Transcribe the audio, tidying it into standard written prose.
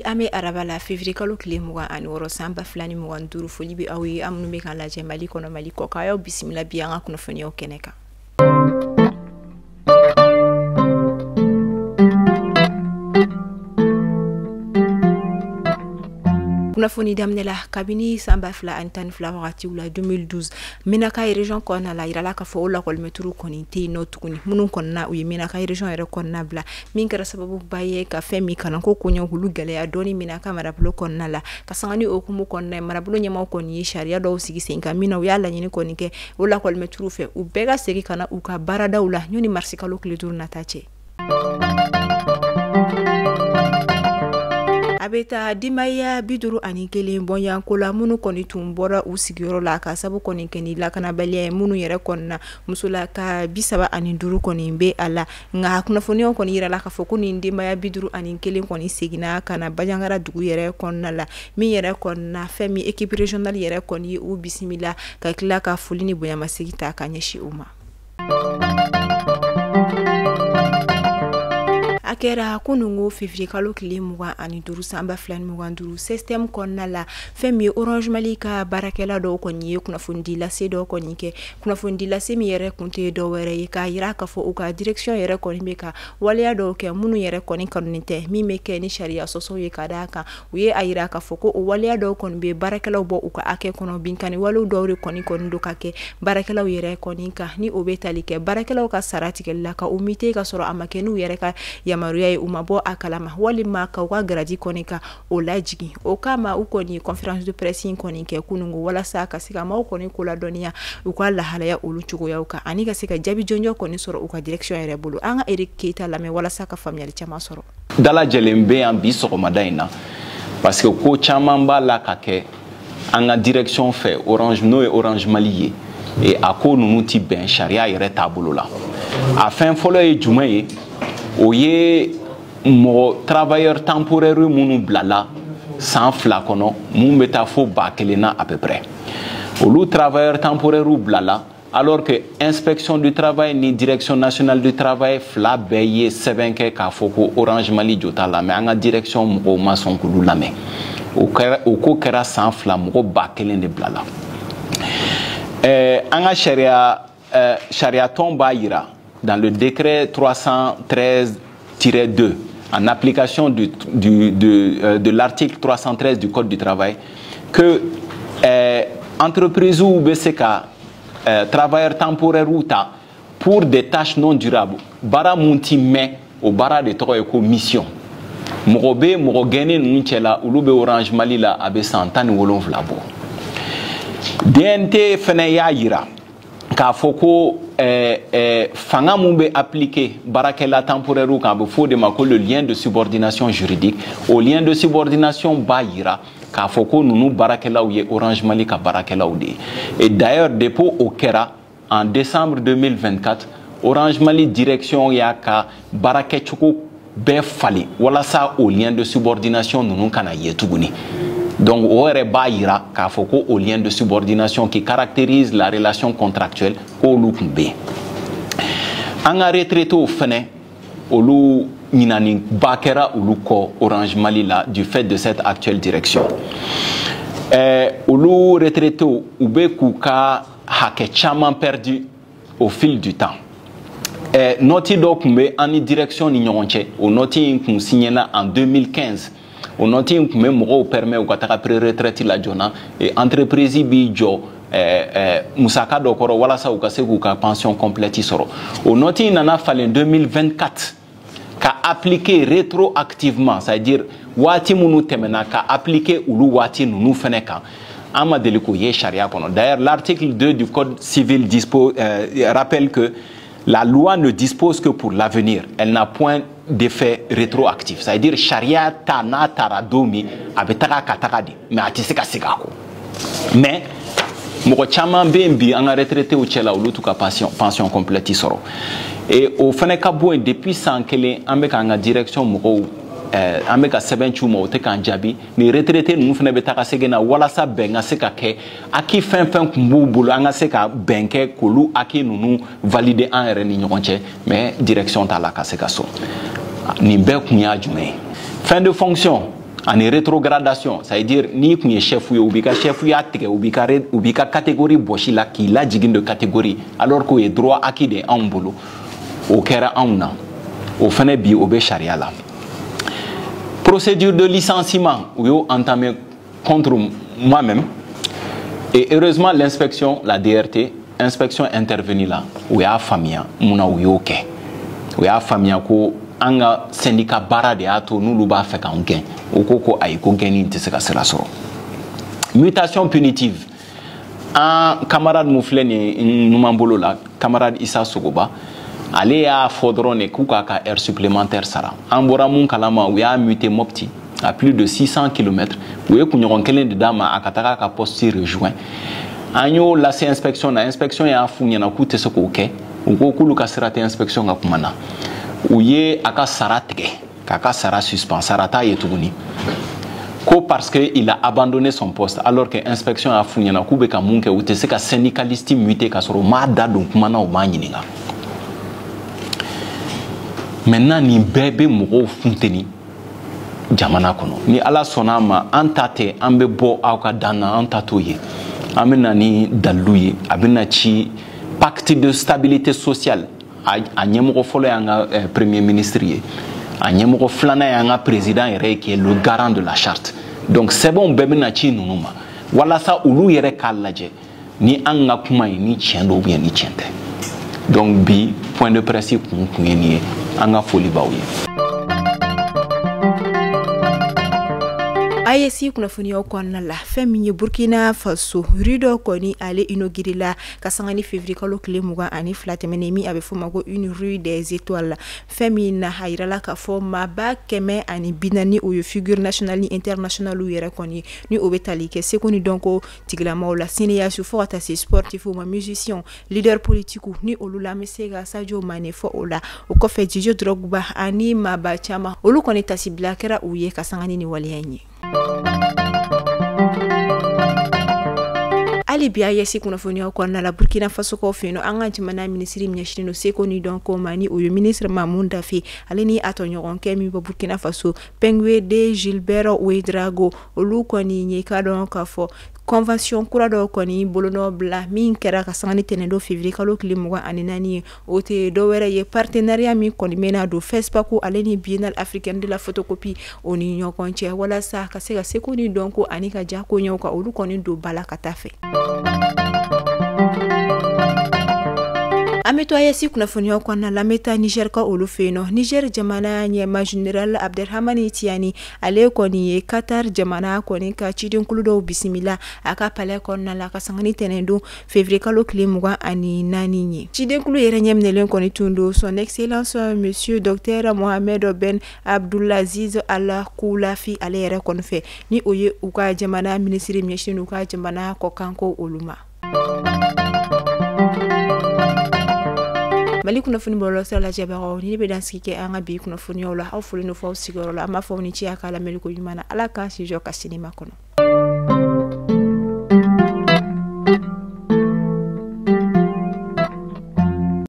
ame arabala février kalo kile mugan ani woro samba flani mugan duru foli bi awi amnu me kan laje mali kono mali ko kayo bismillah bi anga kuno foni o keneka kunafoni damnela kabini samba fla antan fla wakati ula 2012 minaka region kona la irala ka fo la kol meturu koni te no tukuni munun konna uyi minaka region ere konna bla minkara sababu baye ka femi kana ko kunyo hulu gale adoni minaka marablo konna la kasangani okumu konna marablo nyama koni sharia do sigi senka mina yalla nyini koni ke ula kol meturu fe ubega segi kana uka barada ula nyoni marsikalo klidur natache abeta dimaya biduru ani kelen bonya kola munu koni tumbora usigiro la ka sabu koni keni la kana balia munu yere konna musula ka bisaba ani duru koni be ala nga kuna foni on koni yira la ka fokuni dimaya biduru ani kelen koni segina kana bajangara dugu yere konna la mi yere konna femi équipe régionale yere koni u bismillah ka kila ka fulini bonya masigita kanyeshi uma akera kunungo février kalo kile mugan ani duru samba flani mugan duru système konna la femi Orange Mali ka barakela do koni kuna fundi la se do koni ke kuna fundi la se mi yere kunte do were ka yira ka fo uka direction yere koni be ka wala do ke munu yere koni kanunite mi meke ni sharia soso ye kadaka uye ayira ka fo ko wala do koni be barakela bo uka ake kono binkani walu do re koni do kake barakela yere koni ka ni obetali ke barakela ka sarati ke la ka umite ka soro amakenu yere ka maruya umabo akalama wali maka wa gradi konika olajigi okama ukoni conférence de presse konika kunungu wala saka sika ma ukoni kula donia ukala hala ya uluchugo ya uka anika sika jabi jonjo koni soro uka direction ya rebulu anga Eric Keita lame wala saka familial chama soro dala jelembe ambi soro madaina parce que ko chama mbala kake anga direction fait Orange no et Orange Mali et ako nunuti ben sharia yere tabulu la afin folo e jumaye oye mo travailleur temporaire munu blala sans flacono mun beta fo ba kelena à peu près olu travailleur temporaire blala alors que inspection du travail ni direction nationale du travail fla beye 7 ka foko Orange Mali jota la mais anga direction mo mason kulu la mais o ko kera sans fla mo ba kelene blala anga sharia tomba ira dans le décret 313-2, en application de l'article 313 du Code du travail, que entreprise ou BCK, travailleur temporaire ou ta, pour des tâches non durables, bara munti me au bara de toko mission. Morobe morogene nunchela ulube Orange Mali la abe santani wolon vlabo. DNT fene ya yira. Ka foko fanga mumbe appliqué barakela temporaire ou ka faut de mako le lien de subordination juridique au lien de subordination bayira ka foko nunu barakela ou ye Orange Mali ka barakela ou de et d'ailleurs dépôt au Kera en décembre 2024 Orange Mali direction ya ka barakechuko be fali wala ça au lien de subordination nunu kana yetuguni. Donc, au RBA, au lien de subordination qui caractérise la relation contractuelle au Lukmbe. En retraité au Fene, au Lou Ninani Bakera ou Luko Orange Mali là, du fait de cette actuelle direction. Au Lou retraité au Ubekuka Hakechaman perdu au fil du temps. Noti Dokmbe en direction Nignonche, au Noti signé en 2015. On note que même permet au kataka pré-retraite la jona et entreprise bi jo musaka dokoro wala sa ukase ka pension complète soro. On note nana fallait 2024 ka appliquer rétroactivement, c'est-à-dire wati munu temena ka appliquer ulu wati nunu feneka. Ama deliko ye sharia kono. D'ailleurs l'article 2 du code civil rappelle que la loi ne dispose que pour l'avenir. Elle n'a point d'effet rétroactif. C'est-à-dire, charia tana taradomi abetaka katakadi. Mais atiseka sigako. Mais, moko chama bembi en retraité ou chela ou lutuka pension complète isoro. Et au feneka bouen depuis sans qu'elle ambeka en direction moko ameka 7 chuma o te kan jabi ni retraité nous fene betaka segena wala sa benga seka ke aki fin kumbubulo anga seka benke kolu aki nunu valider en reni nyonche mais direction ta la ka seka so ni be kunya jume fin de fonction ani rétrogradation, ça veut dire ni kun ye chef ye ubika chef ya tigɛ ubika catégorie bosi la k'i lajigin de catégorie alors qu'o ye droit acquis de anw bolo o kɛra anw na o fɛnɛ bi o bɛ charia la. Procédure de licenciement ou yo entamé contre moi-même et heureusement l'inspection, la DRT, inspection intervenue là où y'a famia muna ou yo ke où y'a famia ko anga syndicat bara de ato n'olu b'a fɛ k'an gɛn o ko ayi ko gɛnni tɛ se ka sira sɔrɔ. Mutation punitive un camarade mun filɛ nin ye numan bolo la camarade Issa Sogoba ale y'a fɔ dɔrɔn de k'u k'a ka heure supplémentaire sara an bɔra mun kalama u y'a muté Mopti à plus de 600 km u ye kunɲɔgɔn kelen de d'a ma a ka taga ka poste rejoint an y'o lase inspection na inspection y'a f'u ɲɛna k'u tɛ se k'o kɛ u ko k'olu ka sira tɛ inspection ka kuma na u ye a ka sara tigɛ k'a ka sara suspend sara t'a ye tuguni ko parce que il a abandonné son poste alors que inspection y'a f'u ɲɛna k'u bɛ ka mun kɛ u tɛ se ka syndicaliste muté k'a sɔrɔ u m'a da don kuma na u m'a ɲininka. Maintenant ni bɛɛ bɛ mɔgɔw funteni jamana kɔnɔ ni ala sɔnna a ma an ta tɛ an bɛ bɔ aw ka dan na an ta t'o ye an bɛ na ni dalilu ye a bɛ na ci pacte de stabilité sociale a ɲɛmɔgɔ fɔlɔ y'an ka premier ministre ye a ɲɛmɔgɔ filanan y'an ka président yɛrɛ ye qui est le garant de la charte donc sɛbɛnw bɛɛ bɛ na ci ninnu ma walasa olu yɛrɛ k'a lajɛ ni an ka kuma ye ni tiɲɛ don ni tiɲɛ tɛ donc bi point de presse kun ye nin ye an ka foli b'aw ye. AEC kunnafoniyaw kɔnɔna la fɛn min ye Burkina Faso rue dɔ kɔni ale inauguré la ka sanga ni février kalo tile 22 tɛmɛnen min a bɛ fɔ ma ko une rue des étoiles fɛn min na a yirala k'a fɔ maaba 140 o ye figure nationale ni internationale yɛrɛ kɔni ni o bɛ tali kɛ seko ni dɔnko tigilamaw la cinéaste fo ka taa se sportif ma musicien leader politique ni olu la bɛ se ka Sadio Mané fɔ o la o kɔfɛ Didier Drogba ani maaba caman olu kɔni tasibila kɛra u ye ka sanga ni waleya ye. Ali bi AEC kunnafoniyaw kɔnɔna la Burkina Faso kɔ fɛ yen an ka jamana ministre ɲɛsinnen don seko ni dɔnko ma ni o ye ministre Mamoun Dafe ale ni a tɔɲɔgɔnkɛ min bɔ Burkina Faso Pengue de Gilbert Ouedraogo olu kɔni ye ka dɔn k'a fɔ convention kura dɔ kɔni bolonɔ bila min kɛra ka sanga ni tɛnɛndon février kalo tile 24 ye o tɛ dɔwɛrɛ ye partenariat min kɔni mɛna don FESPACO ale ni Biennale africaine de la photocopie o ni ɲɔgɔn cɛ walasa ka se ka seko ni dɔnko ani ka jako ɲɛw ka olu kɔni don bala ka taa fɛ. Ameto AEC kunnafoniyaw kɔnɔna la meta Niger ka olu fɛ yen nɔ Niger jamana ɲɛma général Abdelhamani Tiani ale kɔni ye Qatar jamana kɔni ka cidenkulu dɔw bisimila a ka palais kɔnɔna la ka sanga ni tɛnɛndon février kalo tile 24 ye cidenkulu yɛrɛ ɲɛminɛlen kɔni tun don son excellence monsieur docteur Mohamed Ben Abdulaziz Al Koulafi ale yɛrɛ kɔni fɛ ni o ye u ka jamana ministre ɲɛsinnen u ka jamana kɔkanko olu ma. Mali kunnafoni bɔlɔlɔ sira lajɛbagaw ni bɛ dansigi kɛ an ka bi kunnafoniyaw la aw foli no fɔ aw sigiyɔrɔ la an b'a fɔ aw ni ce a ka lamɛnni ko ɲuman na Ala k'an si jɔ ka sinima kɔnɔ.